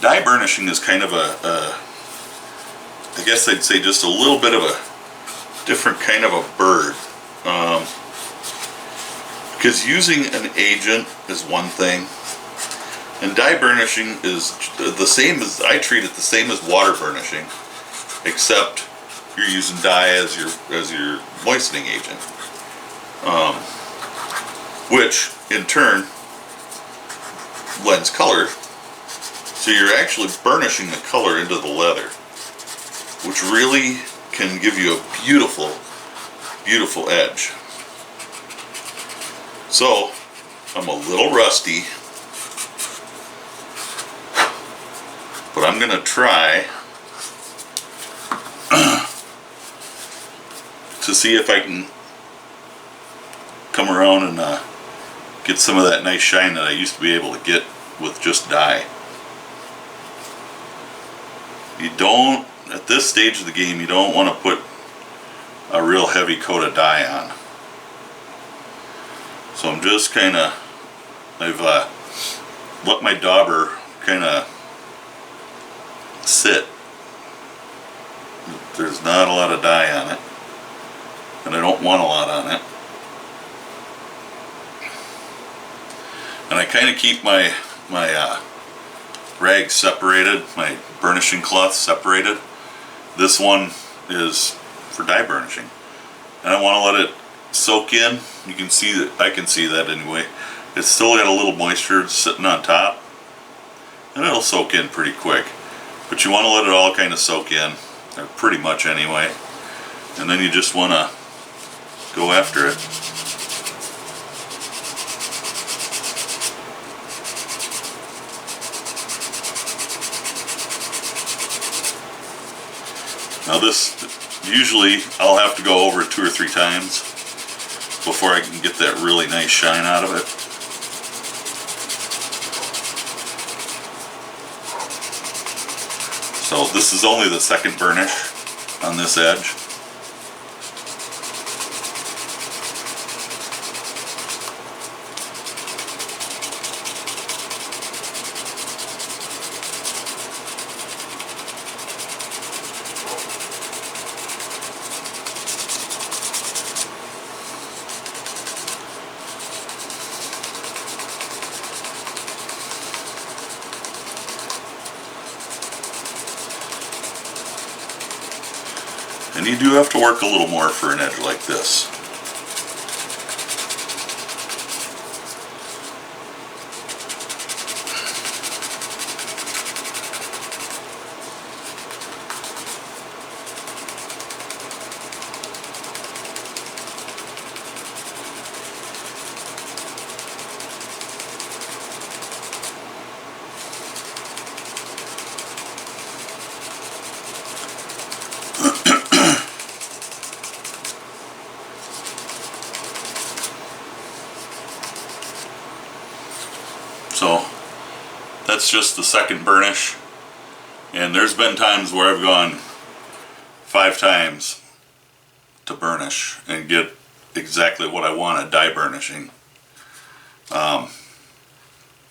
Dye burnishing is kind of I guess I'd say just a little bit of a different kind of a bird. Because using an agent is one thing, and dye burnishing is the same as, I treat it the same as water burnishing, except you're using dye as your moistening agent, which in turn lends color. So you're actually burnishing the color into the leather, which really can give you a beautiful, beautiful edge. So I'm a little rusty, but I'm gonna try to see if I can come around and get some of that nice shine that I used to be able to get with just dye. You don't, at this stage of the game, you don't want to put a real heavy coat of dye on. So I'm just kind of, I've let my dauber kind of sit. There's not a lot of dye on it, and I don't want a lot on it. And I kind of keep my rags separated, my burnishing cloth separated. This one is for dye burnishing, and I want to let it soak in. You can see that, I can see that anyway. It's still got a little moisture sitting on top, and it'll soak in pretty quick. But you want to let it all kind of soak in, or pretty much anyway, and then you just want to go after it. Now this, usually I'll have to go over it 2 or 3 times before I can get that really nice shine out of it. So this is only the second burnish on this edge. And you do have to work a little more for an edge like this. So that's just the second burnish, and there's been times where I've gone 5 times to burnish and get exactly what I want, a dye burnishing. But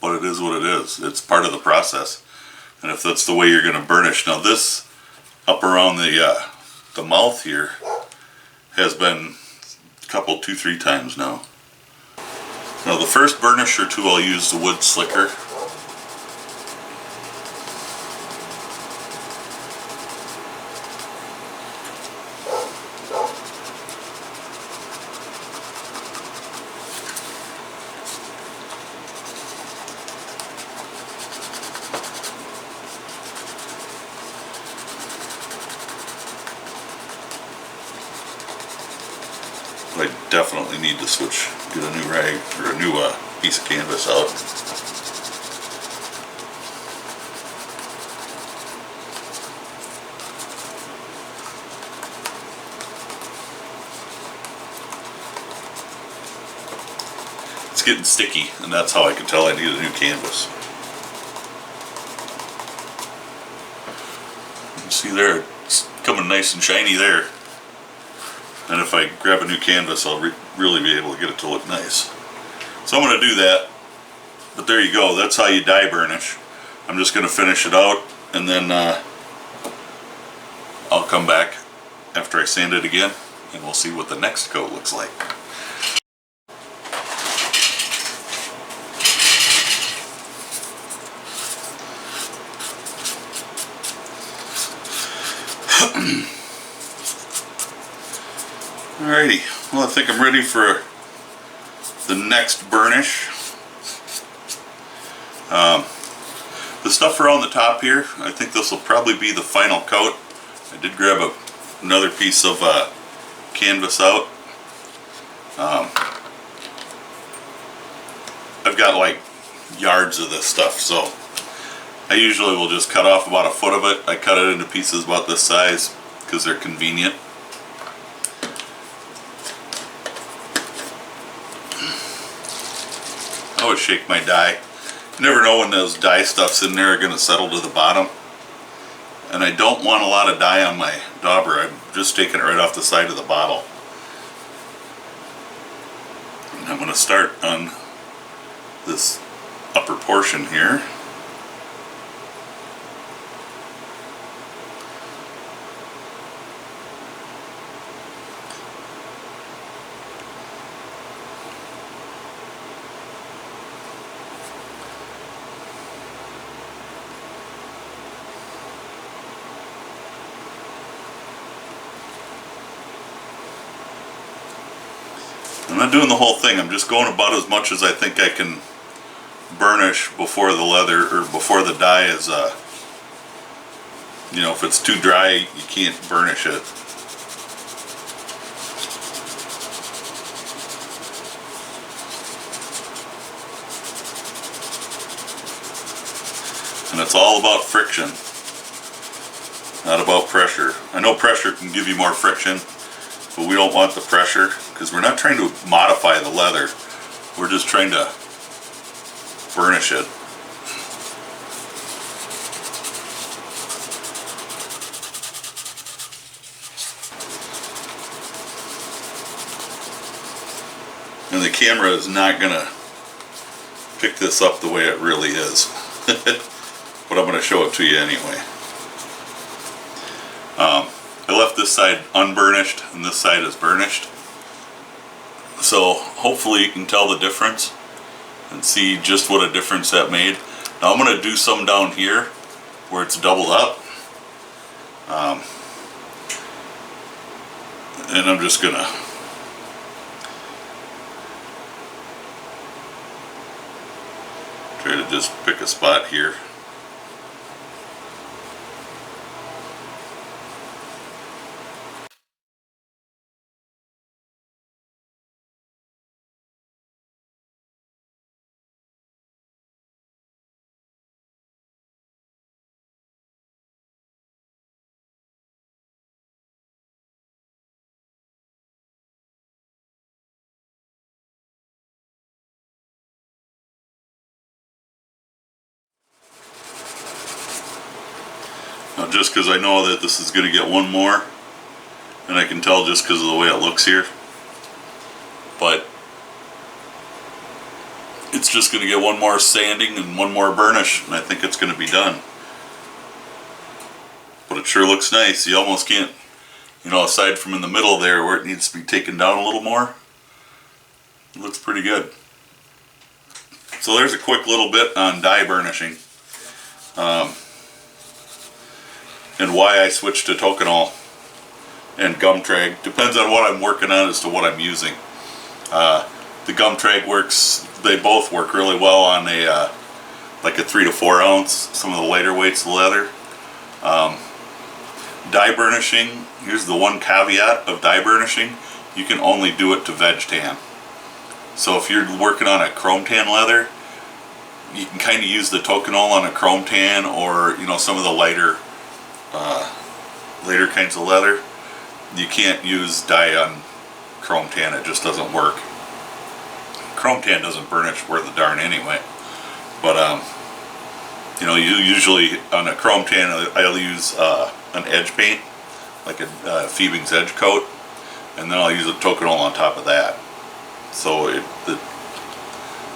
it is what it is. It's part of the process, and if that's the way you're going to burnish. Now this up around the mouth here has been a couple, 2-3 times now. Now the first burnisher tool I'll use the wood slicker. I definitely need to switch, get a new rag or a new piece of canvas out. It's getting sticky, and that's how I can tell I need a new canvas. You can see there, it's coming nice and shiny there. And if I grab a new canvas, I'll really be able to get it to look nice. So I'm going to do that. But there you go. That's how you dye burnish. I'm just going to finish it out, and then I'll come back after I sand it again, and we'll see what the next coat looks like. Alrighty, well, I think I'm ready for the next burnish. The stuff around the top here, I think this will probably be the final coat. I did grab another piece of canvas out. I've got like yards of this stuff, so I usually will just cut off about a foot of it. I cut it into pieces about this size because they're convenient. I always shake my die. You never know when those dye stuffs in there are going to settle to the bottom. And I don't want a lot of dye on my dauber. I'm just taking it right off the side of the bottle. And I'm going to start on this upper portion here. I'm not doing the whole thing, I'm just going about as much as I think I can burnish before the leather, or before the dye is, you know, if it's too dry, you can't burnish it. And it's all about friction, not about pressure. I know pressure can give you more friction, but we don't want the pressure, because we're not trying to modify the leather, we're just trying to burnish it. And the camera is not gonna pick this up the way it really is. But I'm gonna show it to you anyway. I left this side unburnished and this side is burnished. So hopefully you can tell the difference and see just what a difference that made. Now I'm going to do some down here where it's doubled up. And I'm just going to try to just pick a spot here. Now, just because I know that this is going to get one more, and I can tell just because of the way it looks here, but it's just going to get one more sanding and one more burnish, and I think it's going to be done. But it sure looks nice. You almost can't, you know, aside from in the middle there where it needs to be taken down a little more, it looks pretty good. So there's a quick little bit on dye burnishing. And why I switched to Tokonole and Gum Trag. Depends on what I'm working on as to what I'm using. The Gum Trag works, they both work really well on a like a 3 to 4 ounce, some of the lighter weights of leather. Dye burnishing, here's the one caveat of dye burnishing, you can only do it to veg tan. So if you're working on a chrome tan leather, you can kind of use the Tokonole on a chrome tan, or you know, some of the lighter kinds of leather. You can't use dye on chrome tan, it just doesn't work. Chrome tan doesn't burnish worth a darn anyway. But you know, you usually on a chrome tan I'll use an edge paint, like a Phoebing's edge coat, and then I'll use a Tokonole on top of that. So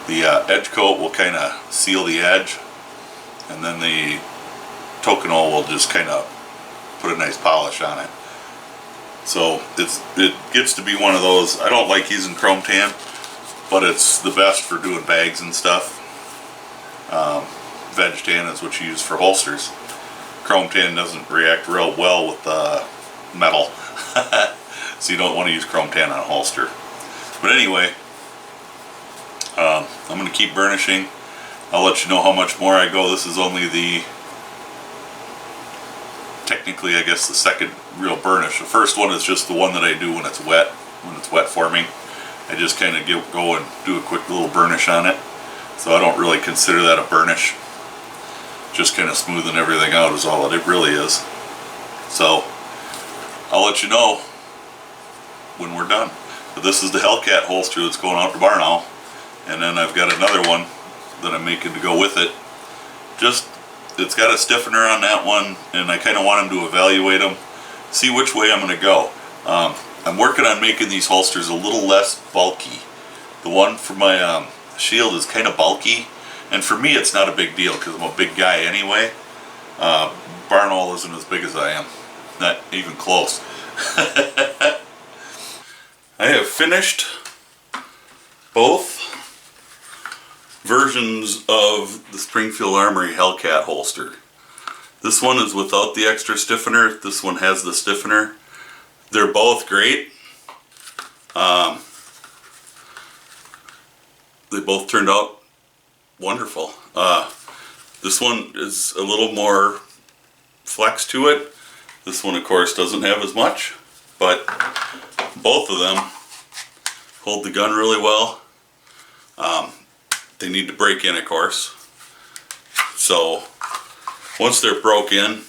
the edge coat will kind of seal the edge, and then the Tokonole will just kind of put a nice polish on it. So it gets to be one of those. I don't like using chrome tan, but it's the best for doing bags and stuff. Veg tan is what you use for holsters. Chrome tan doesn't react real well with metal, so you don't want to use chrome tan on a holster. But anyway, I'm going to keep burnishing. I'll let you know how much more I go. This is only the, technically I guess, the second real burnish. The first one is just the one that I do when it's wet forming. I just kind of go and do a quick little burnish on it. So I don't really consider that a burnish. Just kind of smoothing everything out is all it really is. So I'll let you know when we're done. But this is the Hellcat holster that's going out to BarnOwl, and then I've got another one that I'm making to go with it. It's got a stiffener on that one, and I kind of want them to evaluate them, see which way I'm going to go. I'm working on making these holsters a little less bulky. The one for my shield is kind of bulky, and for me it's not a big deal because I'm a big guy anyway. BarnOwl isn't as big as I am, not even close. I have finished both versions of the Springfield Armory Hellcat holster. This one is without the extra stiffener, this one has the stiffener. They're both great. They both turned out wonderful. This one is a little more flex to it. This one of course doesn't have as much, but both of them hold the gun really well. They need to break in, of course. So once they're broke in,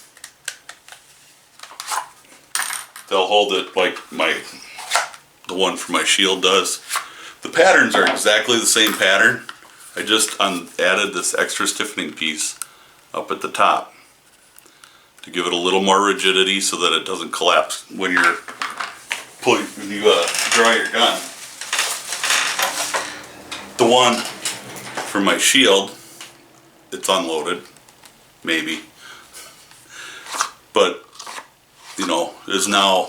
they'll hold it like the one for my shield does. The patterns are exactly the same pattern. I just added this extra stiffening piece up at the top to give it a little more rigidity so that it doesn't collapse when you draw your gun. The one for my shield, it's unloaded, maybe, but you know, is now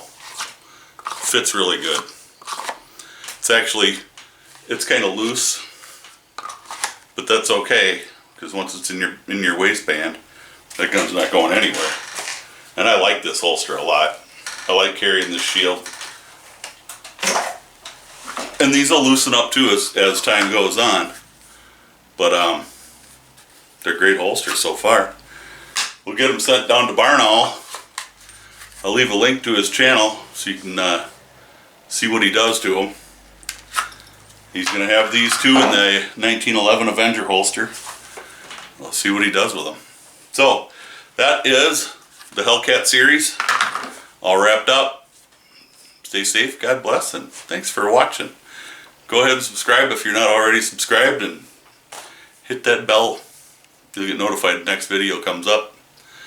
fits really good. It's kind of loose, but that's okay because once it's in your waistband, that gun's not going anywhere. And I like this holster a lot. I like carrying this shield. And these will loosen up too as time goes on. But they're great holsters so far. We'll get them sent down to BarnOwl. I'll leave a link to his channel so you can see what he does to them. He's going to have these two in the 1911 Avenger holster. We'll see what he does with them. So that is the Hellcat series all wrapped up. Stay safe, God bless, and thanks for watching. Go ahead and subscribe if you're not already subscribed, and hit that bell. You'll get notified the next video comes up.